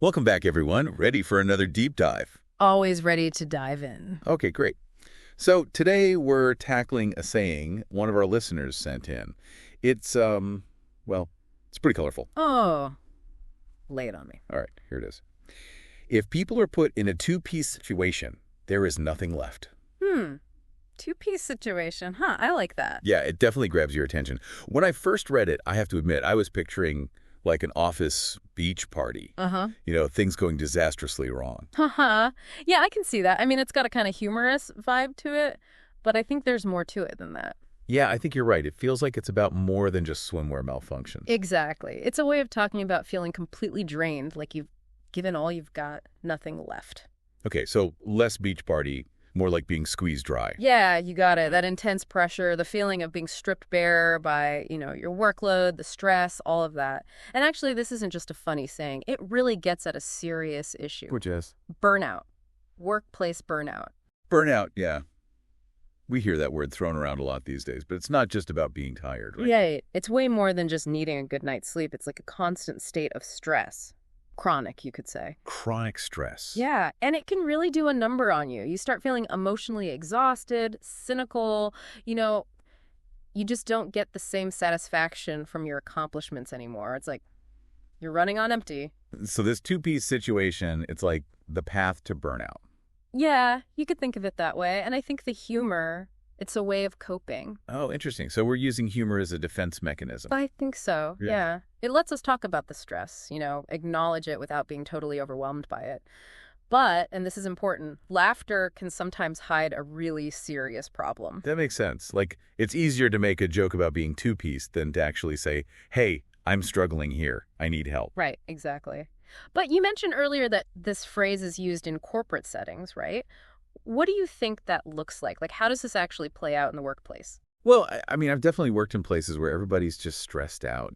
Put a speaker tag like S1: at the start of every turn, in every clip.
S1: Welcome back, everyone. Ready for another deep dive?
S2: Always ready to dive in.
S1: Okay, great. So today we're tackling a saying one of our listeners sent in. It's, well, it's pretty colorful.
S2: Oh, lay it on me.
S1: All right, here it is. If people are put in a two-piece situation, there is nothing left.
S2: Two-piece situation. Huh, I like that.
S1: Yeah, it definitely grabs your attention. When I first read it, I have to admit, I was picturing like an office beach party.
S2: Uh-huh.
S1: Things going disastrously wrong.
S2: Haha. Yeah, I can see that. I mean, it's got a kind of humorous vibe to it, but I think there's more to it than that.
S1: Yeah, I think you're right. It feels like it's about more than just swimwear malfunctions.
S2: Exactly. It's a way of talking about feeling completely drained, like you've given all you've got, nothing left.
S1: Okay, so less beach party, more like being squeezed dry.
S2: Yeah, you got it. That intense pressure, the feeling of being stripped bare by, your workload, the stress, all of that. And actually, this isn't just a funny saying. It really gets at a serious issue.
S1: Which is?
S2: Burnout. Workplace burnout.
S1: Burnout, yeah. We hear that word thrown around a lot these days, but it's not just about being tired, right?
S2: Yeah, it's way more than just needing a good night's sleep. It's like a constant state of stress. Chronic, you could say.
S1: Chronic stress.
S2: Yeah, and it can really do a number on you. You start feeling emotionally exhausted, cynical, you just don't get the same satisfaction from your accomplishments anymore. It's like you're running on empty.
S1: So this two-piece situation, it's like the path to burnout.
S2: Yeah, you could think of it that way. And I think the humor, it's a way of coping.
S1: Oh, interesting. So we're using humor as a defense mechanism.
S2: I think so, yeah. It lets us talk about the stress, acknowledge it without being totally overwhelmed by it. But, and this is important, laughter can sometimes hide a really serious problem.
S1: That makes sense. Like, it's easier to make a joke about being two-piece than to actually say, hey, I'm struggling here. I need help.
S2: Right, exactly. But you mentioned earlier that this phrase is used in corporate settings, right? What do you think that looks like? Like, how does this actually play out in the workplace?
S1: Well, I mean, I've definitely worked in places where everybody's just stressed out,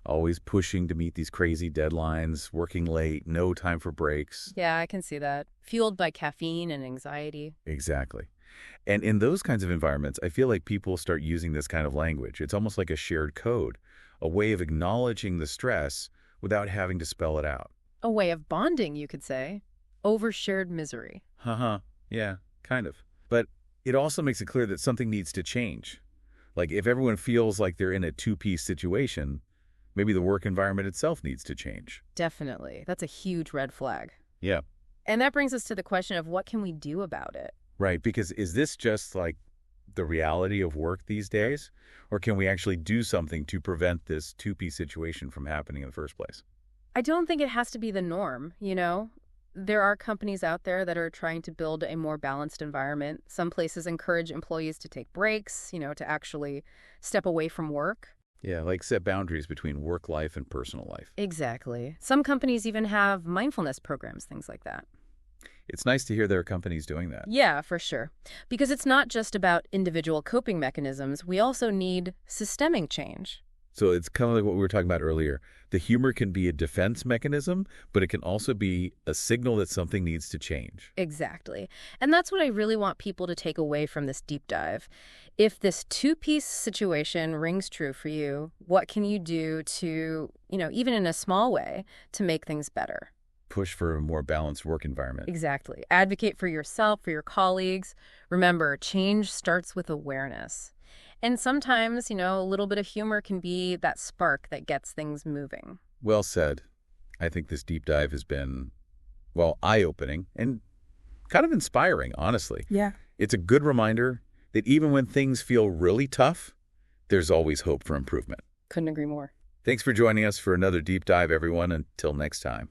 S1: always pushing to meet these crazy deadlines, working late, no time for breaks.
S2: Yeah, I can see that. Fueled by caffeine and anxiety.
S1: Exactly. And in those kinds of environments, I feel like people start using this kind of language. It's almost like a shared code, a way of acknowledging the stress without having to spell it out.
S2: A way of bonding, you could say. Over shared misery.
S1: Uh-huh. Yeah, kind of. But it also makes it clear that something needs to change. Like if everyone feels like they're in a two-piece situation, maybe the work environment itself needs to change.
S2: Definitely. That's a huge red flag.
S1: Yeah.
S2: And that brings us to the question of what can we do about it?
S1: Right, because is this just like the reality of work these days? Or can we actually do something to prevent this two-piece situation from happening in the first place?
S2: I don't think it has to be the norm, There are companies out there that are trying to build a more balanced environment. Some places encourage employees to take breaks, to actually step away from work.
S1: Yeah, like set boundaries between work life and personal life.
S2: Exactly. Some companies even have mindfulness programs, things like that.
S1: It's nice to hear there are companies doing that.
S2: Yeah, for sure. Because it's not just about individual coping mechanisms. We also need systemic change.
S1: So it's kind of like what we were talking about earlier. The humor can be a defense mechanism, but it can also be a signal that something needs to change.
S2: Exactly. And that's what I really want people to take away from this deep dive. If this two-piece situation rings true for you, what can you do to, even in a small way, to make things better?
S1: Push for a more balanced work environment.
S2: Exactly. Advocate for yourself, for your colleagues. Remember, change starts with awareness. And sometimes, a little bit of humor can be that spark that gets things moving.
S1: Well said. I think this deep dive has been, well, eye-opening and kind of inspiring, honestly.
S2: Yeah.
S1: It's a good reminder that even when things feel really tough, there's always hope for improvement.
S2: Couldn't agree more.
S1: Thanks for joining us for another deep dive, everyone. Until next time.